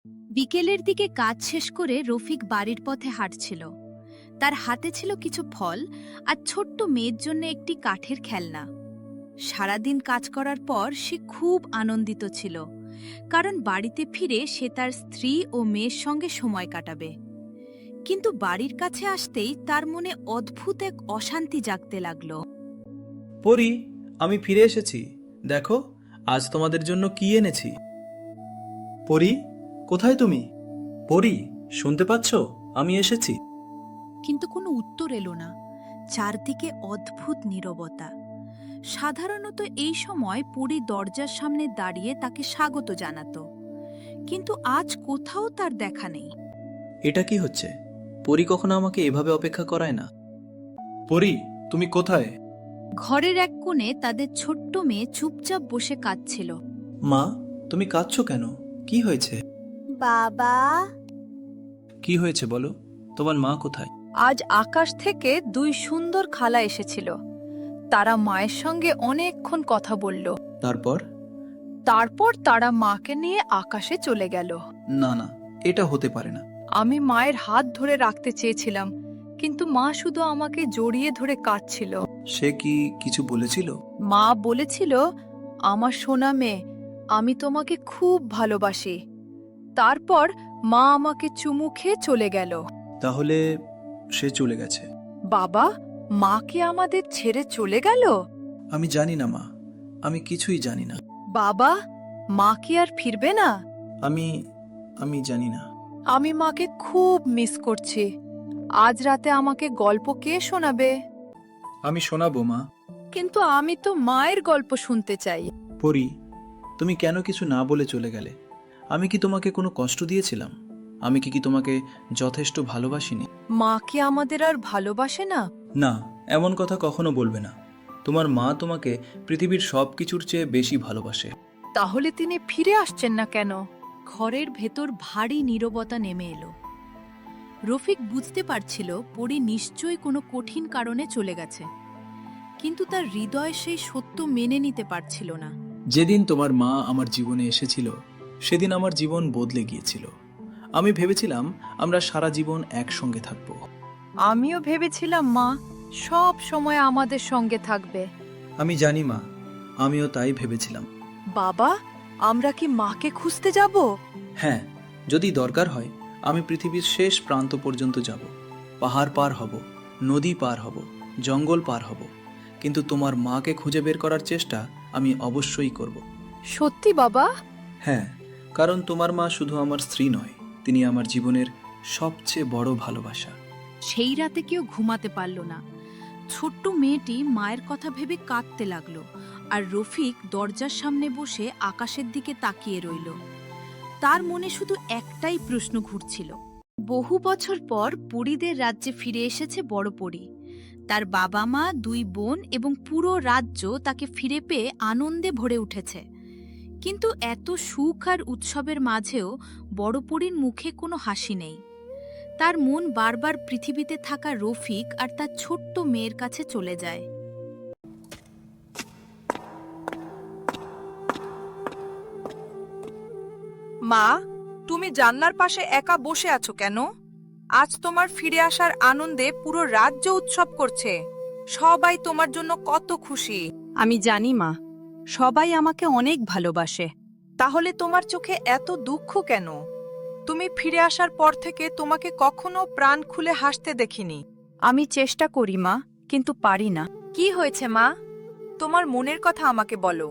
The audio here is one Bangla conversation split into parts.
বিকেলের দিকে কাজ শেষ করে রফিক বাড়ির পথে হাঁটছিল। তার হাতে ছিল কিছু ফল আর ছোট্ট মেয়ের জন্য একটি কাঠের খেলনা। সারাদিন কাজ করার পর সে খুব আনন্দিত ছিল, কারণ বাড়িতে ফিরে সে তার স্ত্রী ও মেয়ের সঙ্গে সময় কাটাবে। কিন্তু বাড়ির কাছে আসতেই তার মনে অদ্ভুত এক অশান্তি জাগতে লাগল। পরি, আমি ফিরে এসেছি। দেখো, আজ তোমাদের জন্য কি এনেছি। পরি, কোথায় তুমি? পরি, শুনতে পাচ্ছ? আমি এসেছি। কিন্তু কোনো উত্তর এলো না। চারদিকে অদ্ভুত নীরবতা। সাধারণত এই সময় পরী দরজার সামনে দাঁড়িয়ে তাকে স্বাগত জানাতো, কিন্তু আজ কোথাও তার দেখা নেই। এটা কি হচ্ছে? পরি কখনো আমাকে এভাবে অপেক্ষা করায় না। পরি, তুমি কোথায়? ঘরের এক কোণে তাদের ছোট্ট মেয়ে চুপচাপ বসে কাঁদছিল। মা, তুমি কাঁদছো কেন? কি হয়েছে? বাবা, কি হয়েছে বলো? তোমার মা কোথায়? আজ আকাশ থেকে দুই সুন্দর খালা এসেছিল। তারা মায়ের সঙ্গে অনেকক্ষণ কথা বলল। তারপর? তারপর তারা মাকে নিয়ে আকাশে চলে গেল। না না, এটা হতে পারে না। আমি মায়ের হাত ধরে রাখতে চেয়েছিলাম, কিন্তু মা শুধু আমাকে জড়িয়ে ধরে কাঁদছিল। সে কি কিছু বলেছিল? মা বলেছিল, আমার সোনা মেয়ে, আমি তোমাকে খুব ভালোবাসি। তারপর মা আমাকে চুমু খেয়ে চলে গেল। তাহলে সে চলে গেছে? বাবা, মা কি আমাদের ছেড়ে চলে গেল? আমি জানি না মা, আমি কিছুই জানি না। বাবা, মা কি আর ফিরবে না? আমি আমি জানি না। আমি মাকে খুব মিস করছি। আজ রাতে আমাকে গল্প কে শোনাবে? আমি শোনাবো মা। কিন্তু আমি তো মায়ের গল্প শুনতে চাই। পরি, তুমি কেন কিছু না বলে চলে গেলে? আমি কি তোমাকে কোনো কষ্ট দিয়েছিলাম? আমি কি তোমাকে যথেষ্ট ভালোবাসিনি? মা কি আমাদের আর ভালোবাসে না? না, এমন কথা কখনো বলবে না। তোমার মা তোমাকে পৃথিবীর সব কিছুর চেয়ে বেশি ভালোবাসে। তাহলে তিনি ফিরে আসছেন না কেন? ঘরের ভেতর ভারী নীরবতা নেমে এলো। রফিক বুঝতে পারছিল পরী নিশ্চয়ই কোনো কঠিন কারণে চলে গেছে, কিন্তু তার হৃদয় সেই সত্য মেনে নিতে পারছিল না। যেদিন তোমার মা আমার জীবনে এসেছিল, সেদিন আমার জীবন বদলে গিয়েছিল। আমি ভেবেছিলাম আমরা সারা জীবন একসঙ্গে থাকব। আমিও ভেবেছিলাম মা সব সময় আমাদের সঙ্গে থাকবে। আমি জানি মা, আমিও তাই ভেবেছিলাম। বাবা, আমরা কি মাকে খুঁজতে যাব? হ্যাঁ, যদি দরকার হয় আমি পৃথিবীর শেষ প্রান্ত পর্যন্ত যাব। পাহাড় পার হব, নদী পার হব, জঙ্গল পার হব, কিন্তু তোমার মাকে খুঁজে বের করার চেষ্টা আমি অবশ্যই করব। সত্যি বাবা? হ্যাঁ, কারণ তোমার মা শুধু আমার স্ত্রী নয়, তিনি আমার জীবনের সবচেয়ে বড় ভালোবাসা। সেই রাতে কেউ ঘুমাতে পারল না। ছোট্ট মেয়েটি মায়ের কথা ভেবে কাঁদতে লাগলো, আর রফিক দরজার সামনে বসে আকাশের দিকে তাকিয়ে রইল। তার মনে শুধু একটাই প্রশ্ন ঘুরছিল। বহু বছর পর পরীদের রাজ্যে ফিরে এসেছে বড় পরী। তার বাবা মা, দুই বোন এবং পুরো রাজ্য তাকে ফিরে পেয়ে আনন্দে ভরে উঠেছে। কিন্তু এত সুখ আর উৎসবের মাঝেও বড় পরীর মুখে কোনো হাসি নেই। তার মন বারবার পৃথিবীতে থাকা রফিক আর তার ছোট্ট মেয়ের কাছে চলে যায়। মা, তুমি জানলার পাশে একা বসে আছো কেন? আজ তোমার ফিরে আসার আনন্দে পুরো রাজ্য উৎসব করছে। সবাই তোমার জন্য কত খুশি। আমি জানি মা, সবাই আমাকে অনেক ভালোবাসে। তাহলে তোমার চোখে এত দুঃখ কেন? তুমি ফিরে আসার পর থেকে তোমাকে কখনো প্রাণ খুলে হাসতে দেখিনি। আমি চেষ্টা করি মা, কিন্তু পারি না। কি হয়েছে মা? তোমার মনের কথা আমাকে বলো।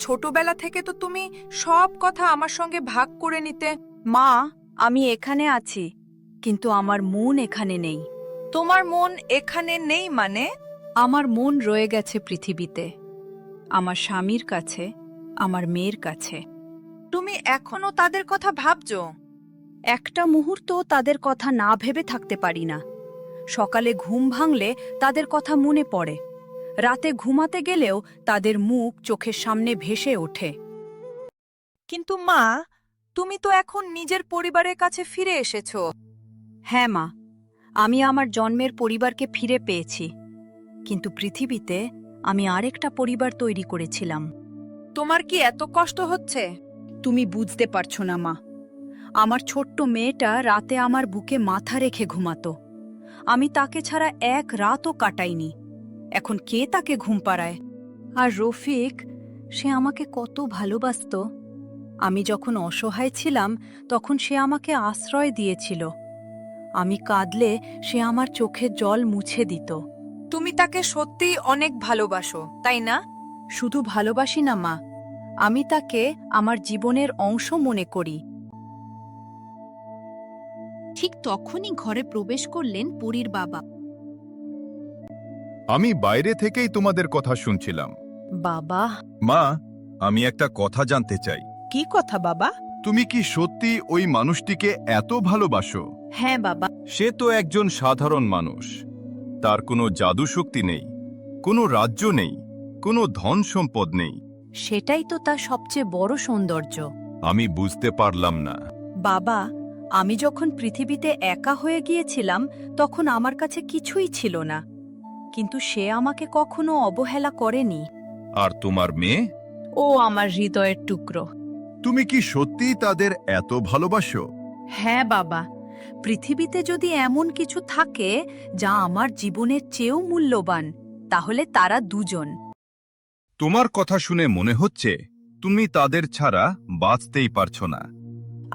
ছোটবেলা থেকে তো তুমি সব কথা আমার সঙ্গে ভাগ করে নিতে। মা, আমি এখানে আছি, কিন্তু আমার মন এখানে নেই। তোমার মন এখানে নেই মানে? আমার মন রয়ে গেছে পৃথিবীতে, আমার স্বামীর কাছে, আমার মেয়ের কাছে। তুমি এখনো তাদের কথা ভাবছো? একটা মুহূর্ত তাদের কথা না ভেবে থাকতে পারি না। সকালে ঘুম ভাঙলে তাদের কথা মনে পড়ে, রাতে ঘুমাতে গেলেও তাদের মুখ চোখের সামনে ভেসে ওঠে। কিন্তু মা, তুমি তো এখন নিজের পরিবারের কাছে ফিরে এসেছো। হ্যাঁ মা, আমি আমার জন্মের পরিবারকে ফিরে পেয়েছি, কিন্তু পৃথিবীতে আমি আরেকটা পরিবার তৈরি করেছিলাম। তোমার কি এত কষ্ট হচ্ছে? তুমি বুঝতে পারছো না মা, আমার ছোট্ট মেয়েটা রাতে আমার বুকে মাথা রেখে ঘুমাতো। আমি তাকে ছাড়া এক রাতও কাটাইনি। এখন কে তাকে ঘুম পাড়ায়? আর রফিক, সে আমাকে কত ভালোবাসতো। আমি যখন অসহায় ছিলাম তখন সে আমাকে আশ্রয় দিয়েছিল। আমি কাঁদলে সে আমার চোখের জল মুছে দিত। তুমি তাকে সত্যিই অনেক ভালোবাসো, তাই না? শুধু ভালোবাসি না মা, আমি তাকে আমার জীবনের অংশ মনে করি। ঠিক তখনই ঘরে প্রবেশ করলেন পরীর বাবা। আমি বাইরে থেকেই তোমাদের কথা শুনছিলাম। বাবা, মা, আমি একটা কথা জানতে চাই। কি কথা বাবা? তুমি কি সত্যি ওই মানুষটিকে এত ভালোবাসো? হ্যাঁ বাবা। সে তো একজন সাধারণ মানুষ। তার কোনো জাদু শক্তি নেই, কোনো রাজ্য নেই, কোনো ধন সম্পদ নেই। সেটাই তো তার সবচেয়ে বড় সৌন্দর্য। আমি বুঝতে পারলাম না। বাবা, আমি যখন পৃথিবীতে একা হয়ে গিয়েছিলাম তখন আমার কাছে কিছুই ছিল না, কিন্তু সে আমাকে কখনো অবহেলা করেনি। আর তোমার মেয়ে? ও আমার হৃদয়ের টুকরো। তুমি কি সত্যিই তাদের এত ভালোবাসো? হ্যাঁ বাবা, পৃথিবীতে যদি এমন কিছু থাকে যা আমার জীবনের চেয়েও মূল্যবান, তাহলে তারা দুজন। তোমার কথা শুনে মনে হচ্ছে তুমি তাদের ছাড়া বাঁচতেই পারছো না।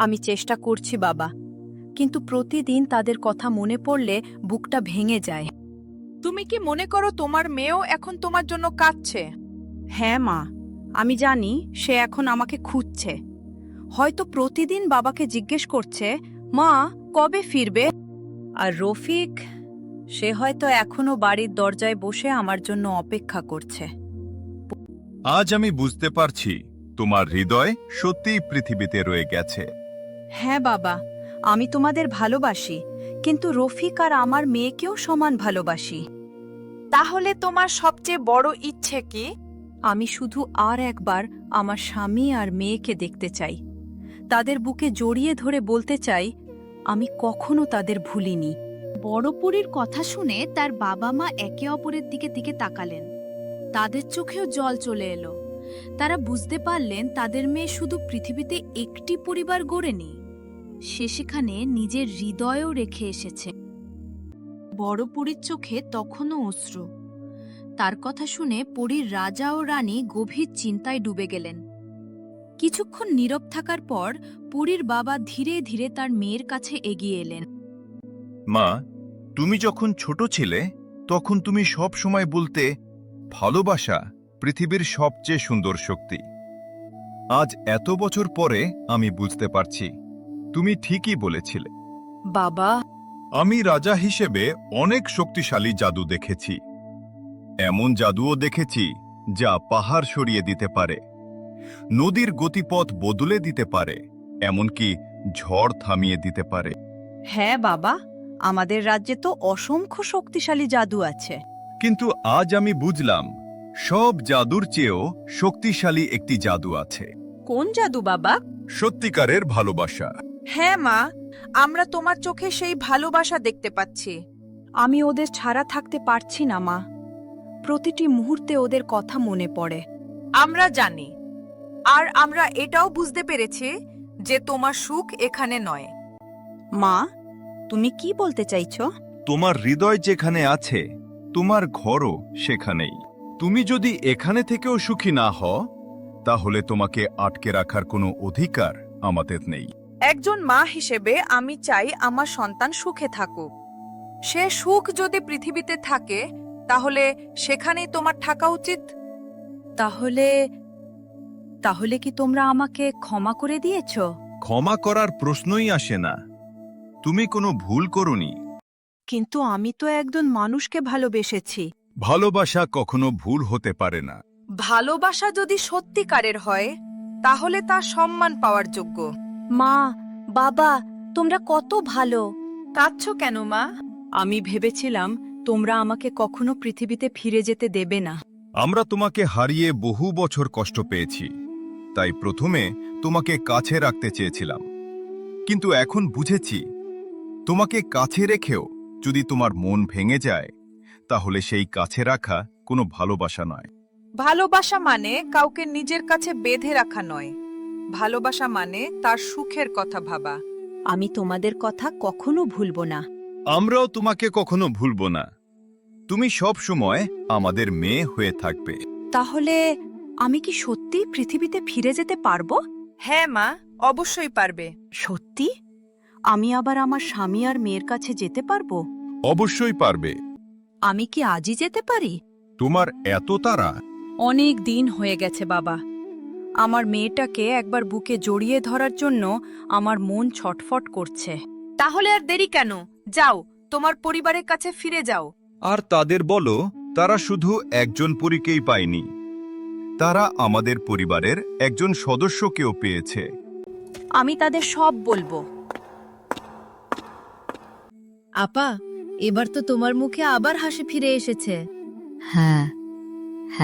আমি চেষ্টা করছি বাবা, কিন্তু প্রতিদিন তাদের কথা মনে পড়লে বুকটা ভেঙে যায়। তুমি কি মনে করো তোমার মেয়েও এখন তোমার জন্য কাঁদছে? হ্যাঁ মা, আমি জানি সে এখন আমাকে খুঁজছে। হয়তো প্রতিদিন বাবাকে জিজ্ঞেস করছে, মা কবে ফিরবে? আর রফিক, সে হয়তো এখনো বাড়ির দরজায় বসে আমার জন্য অপেক্ষা করছে। আজ আমি বুঝতে পারছি তোমার হৃদয় সত্যিই পৃথিবীতে রয়ে গেছে। হ্যাঁ বাবা, আমি তোমাদের ভালোবাসি, কিন্তু রফিক আর আমার মেয়েকেও সমান ভালোবাসি। তাহলে তোমার সবচেয়ে বড় ইচ্ছে কি? আমি শুধু আর একবার আমার স্বামী আর মেয়েকে দেখতে চাই। তাদের বুকে জড়িয়ে ধরে বলতে চাই, আমি কখনো তাদের ভুলিনি। বড় পরীর কথা শুনে তার বাবা মা একে অপরের দিকে তাকালেন। তাদের চোখেও জল চলে এলো। তারা বুঝতে পারলেন তাদের মেয়ে শুধু পৃথিবীতে একটি পরিবার গড়েনি, সে সেখানে নিজের হৃদয়ও রেখে এসেছে। বড় পরীর চোখে তখনও অশ্রু। তার কথা শুনে পরীর রাজা ও রানী গভীর চিন্তায় ডুবে গেলেন। কিছুক্ষণ নীরব থাকার পর পরীর বাবা ধীরে ধীরে তার মেয়ের কাছে এগিয়ে এলেন। মা, তুমি যখন ছোট ছিলে তখন তুমি সব সময় বলতে, ভালোবাসা পৃথিবীর সবচেয়ে সুন্দর শক্তি। আজ এত বছর পরে আমি বুঝতে পারছি তুমি ঠিকই বলেছিলে। বাবা, আমি রাজা হিসেবে অনেক শক্তিশালী জাদু দেখেছি। এমন জাদুও দেখেছি যা পাহাড় সরিয়ে দিতে পারে, নদীর গতিপথ বদলে দিতে পারে, এমনকি ঝড় থামিয়ে দিতে পারে। হ্যাঁ বাবা, আমাদের রাজ্যে তো অসংখ্য শক্তিশালী জাদু আছে। কিন্তু আজ আমি বুঝলাম সব জাদুর চেয়েও শক্তিশালী একটি জাদু আছে। কোন জাদু বাবা? সত্যিকারের ভালোবাসা। হ্যাঁ মা, আমরা তোমার চোখে সেই ভালোবাসা দেখতে পাচ্ছি। আমি ওদের ছাড়া থাকতে পারছি না মা। প্রতিটি মুহূর্তে ওদের কথা মনে পড়ে। আমরা জানি, আর আমরা এটাও বুঝতে পেরেছি যে তোমার সুখ এখানে নয়। মা, তুমি কি বলতে চাইছো? তোমার হৃদয় যেখানে আছে তোমার ঘরও সেখানেই। তুমি যদি এখানে থেকেও সুখী না হও, তাহলে তোমাকে আটকে রাখার কোনো অধিকার আমাদের নেই। একজন মা হিসেবে আমি চাই আমার সন্তান সুখে থাকুক। সে সুখ যদি পৃথিবীতে থাকে, তাহলে সেখানেই তোমার থাকা উচিত। তাহলে তাহলে কি তোমরা আমাকে ক্ষমা করে দিয়েছো? ক্ষমা করার প্রশ্নই আসে না। তুমি কোনো ভুল করোনি। কিন্তু আমি তো একজন মানুষকে ভালোবেসেছি। ভালোবাসা কখনো ভুল হতে পারে না। ভালোবাসা যদি সত্যিকারের হয়, তাহলে তা সম্মান পাওয়ার যোগ্য। মা, বাবা, তোমরা কত ভালো। কাঁদছো কেন মা? আমি ভেবেছিলাম তোমরা আমাকে কখনো পৃথিবীতে ফিরে যেতে দেবে না। আমরা তোমাকে হারিয়ে বহু বছর কষ্ট পেয়েছি, তাই প্রথমে তোমাকে কাছে রাখতে চেয়েছিলাম। কিন্তু এখন বুঝেছি, তোমাকে কাছে রেখেও যদি তোমার মন ভেঙে যায়, তাহলে সেই কাছে রাখা কোনো ভালোবাসা নয়। ভালোবাসা মানে কাউকে নিজের কাছে বেঁধে রাখা নয়। ভালোবাসা মানে তার সুখের কথা ভাবা। আমি তোমাদের কথা কখনো ভুলব না। আমরাও তোমাকে কখনো ভুলব না। তুমি সব সময় আমাদের মেয়ে হয়ে থাকবে। তাহলে আমি কি সত্যি পৃথিবীতে ফিরে যেতে পারবো? হ্যাঁ মা, অবশ্যই পারবে। সত্যি? আমি আবার আমার স্বামী আর মেয়ের কাছে যেতে পারবো? অবশ্যই পারবে। আমি কি আজই যেতে পারি? তোমার এত তাড়া? অনেক দিন হয়ে গেছে বাবা। আমার মেয়েটাকে একবার বুকে জড়িয়ে ধরার জন্য আমার মন ছটফট করছে। তাহলে আর দেরি কেন? যাও, তোমার পরিবারের কাছে ফিরে যাও। আর তাদের বলো, তারা শুধু একজন পরীকেই পায়নি, তারা আমাদের পরিবারের একজন সদস্যকেও পেয়েছে। আমি তাদের সব বলবো। আপা, এবার তো তোমার মুখে আবার হাসি ফিরে এসেছে। হ্যাঁ,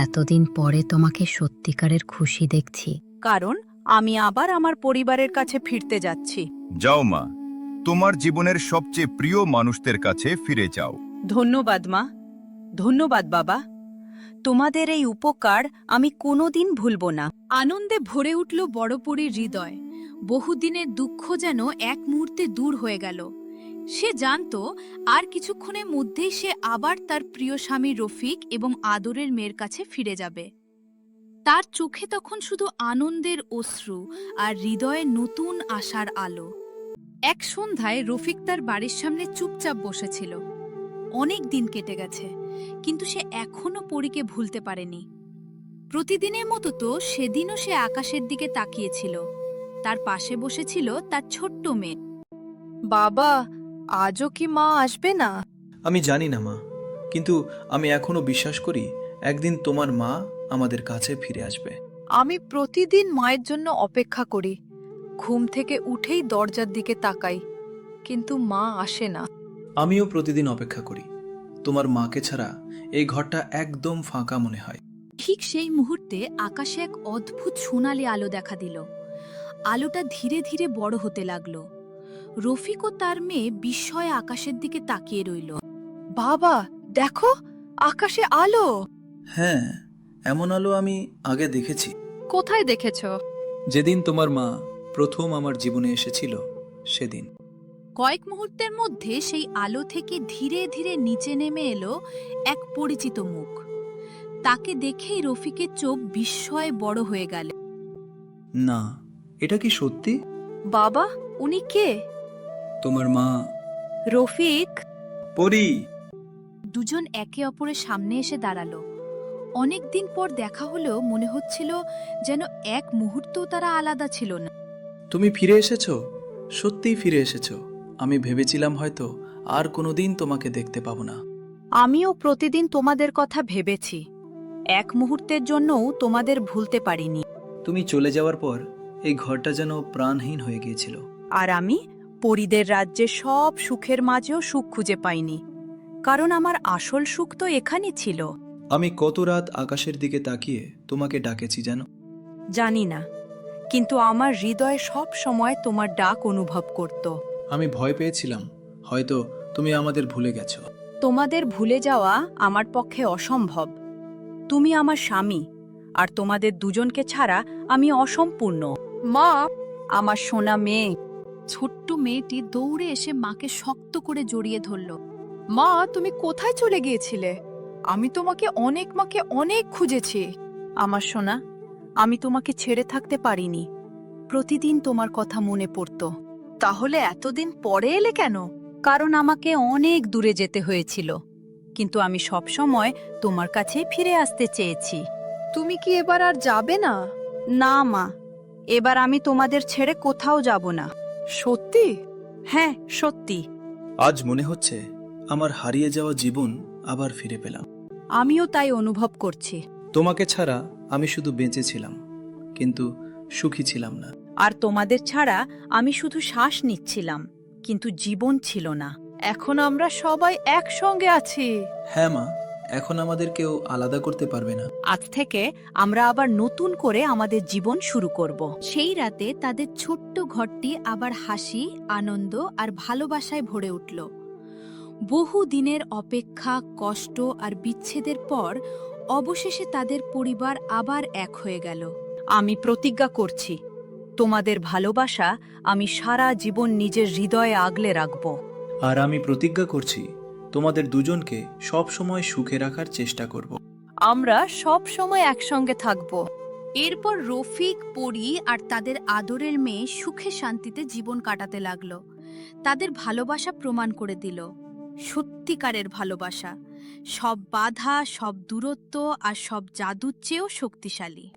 এতদিন পরে তোমাকে সত্যিকারের খুশি দেখছি। কারণ আমি আবার আমার পরিবারের কাছে ফিরতে যাচ্ছি। যাও মা, তোমার জীবনের সবচেয়ে প্রিয় মানুষদের কাছে ফিরে যাও। ধন্যবাদ মা, ধন্যবাদ বাবা। তোমাদের এই উপকার আমি কোনোদিন ভুলব না। আনন্দে ভরে উঠল বড়পুরীর হৃদয়। বহুদিনের দুঃখ যেন এক মুহূর্তে দূর হয়ে গেল। সে জানত আর কিছুক্ষণের মধ্যেই সে আবার তার প্রিয় স্বামী রফিক এবং আদরের মেয়ের কাছে ফিরে যাবে। তার চোখে তখন শুধু আনন্দের অশ্রু আর হৃদয়ে নতুন আশার আলো। এক সন্ধ্যায় রফিক তার বাড়ির সামনে চুপচাপ বসেছিল। অনেক দিন কেটে গেছে, কিন্তু সে এখনো পরীকে ভুলতে পারেনি। প্রতিদিনের মতো তো সেদিনও সে আকাশের দিকে তাকিয়েছিল। তার পাশে বসেছিল তার ছোট্ট মেয়ে। বাবা, আজও কি মা আসবে না? আমি জানি না মা, কিন্তু আমি এখনো বিশ্বাস করি একদিন তোমার মা আমাদের কাছে ফিরে আসবে। আমি প্রতিদিন মায়ের জন্য অপেক্ষা করি। ঘুম থেকে উঠেই দরজার দিকে তাকাই, কিন্তু মা আসে না। আমিও প্রতিদিন অপেক্ষা করি। তোমার মাকে ছাড়া এই ঘরটা একদম ফাঁকা মনে হয়। ঠিক সেই মুহূর্তে আকাশে এক অদ্ভুত সোনালি আলো দেখা দিল। আলোটা ধীরে ধীরে বড় হতে লাগল। রফিক ও তার মেয়ে বিস্ময়ে আকাশের দিকে তাকিয়ে রইল। বাবা, দেখো, আকাশে আলো। হ্যাঁ, এমন আলো আমি আগে দেখেছি। কোথায় দেখেছ? যেদিন তোমার মা প্রথম আমার জীবনে এসেছিল সেদিন। কয়েক মুহূর্তের মধ্যে সেই আলো থেকে ধীরে ধীরে নিচে নেমে এলো এক পরিচিত মুখ। তাকে দেখেই রফিকের চোখ বিস্ময়ে বড় হয়ে গেল। না, এটা কি সত্যি? বাবা, উনি কে? তোমার মা। রফিক। পরি। দুজন একে অপরের সামনে এসে দাঁড়ালো। অনেকদিন পর দেখা হলেও মনে হচ্ছিল যেন এক মুহূর্তও তারা আলাদা ছিল না। তুমি ফিরে এসেছো, সত্যিই ফিরে এসেছো। আমি ভেবেছিলাম হয়তো আর কোনোদিন তোমাকে দেখতে পাবো না। আমিও প্রতিদিন তোমাদের কথা ভেবেছি। এক মুহূর্তের জন্যও তোমাদের ভুলতে পারিনি। তুমি চলে যাওয়ার পর এই ঘরটা যেন প্রাণহীন হয়ে গিয়েছিল। আর আমি পরীদের রাজ্যে সব সুখের মাঝেও সুখ খুঁজে পাইনি, কারণ আমার আসল সুখ তো এখানেই ছিল। আমি কত রাত আকাশের দিকে তাকিয়ে তোমাকে ডাকেছি জানো? জানি না, কিন্তু আমার হৃদয় সব সময় তোমার ডাক অনুভব করত। আমি ভয় পেয়েছিলাম হয়তো তুমি আমাদের ভুলে গেছো। তোমাদের ভুলে যাওয়া আমার পক্ষে অসম্ভব। তুমি আমার স্বামী, আর তোমাদের দুজনকে ছাড়া আমি অসম্পূর্ণ। মা, আমার সোনা মেয়ে। ছোট্ট মেয়েটি দৌড়ে এসে মাকে শক্ত করে জড়িয়ে ধরল। মা, তুমি কোথায় চলে গিয়েছিলে? আমি তোমাকে অনেক খুঁজেছি। আমার সোনা, আমি তোমাকে ছেড়ে থাকতে পারিনি। প্রতিদিন তোমার কথা মনে পড়ত। তাহলে এতদিন পরে এলে কেন? কারণ আমাকে অনেক দূরে যেতে হয়েছিল, কিন্তু আমি সব সময় তোমার কাছেই ফিরে আসতে চেয়েছি। তুমি কি এবার আর যাবে না? না মা, এবার আমি তোমাদের ছেড়ে কোথাও যাব না। সত্যি? হ্যাঁ, সত্যি। আজ মনে হচ্ছে আমার হারিয়ে যাওয়া জীবন আবার ফিরে পেলাম। আমিও তাই অনুভব করছি। তোমাকে ছাড়া আমি শুধু বেঁচেছিলাম, কিন্তু সুখী ছিলাম না। আর তোমাদের ছাড়া আমি শুধু শ্বাস নিচ্ছিলাম, কিন্তু জীবন ছিল না। এখন আমরা সবাই একসঙ্গে আছি। হ্যাঁ মা, এখন আমাদের কেউ আলাদা করতে পারবে না। আজ থেকে আমরা আবার নতুন করে আমাদের জীবন শুরু করব। সেই রাতে তাদের ছোট্ট ঘরটি আবার হাসি, আনন্দ আর ভালোবাসায় ভরে উঠল। বহু দিনের অপেক্ষা, কষ্ট আর বিচ্ছেদের পর অবশেষে তাদের পরিবার আবার এক হয়ে গেল। আমি প্রতিজ্ঞা করছি, তোমাদের ভালোবাসা আমি সারা জীবন নিজের হৃদয়ে আগলে রাখব। আর আমি প্রতিজ্ঞা করছি তোমাদের দুজনকে সব সময় সুখে রাখার চেষ্টা করব। আমরা সব সময় একসঙ্গে থাকব। এরপর রফিক, পরি আর তাদের আদরের মেয়ে সুখে শান্তিতে জীবন কাটাতে লাগলো। তাদের ভালোবাসা প্রমাণ করে দিল, সত্যিকারের ভালোবাসা সব বাধা, সব দূরত্ব আর সব জাদুর চেয়েও শক্তিশালী।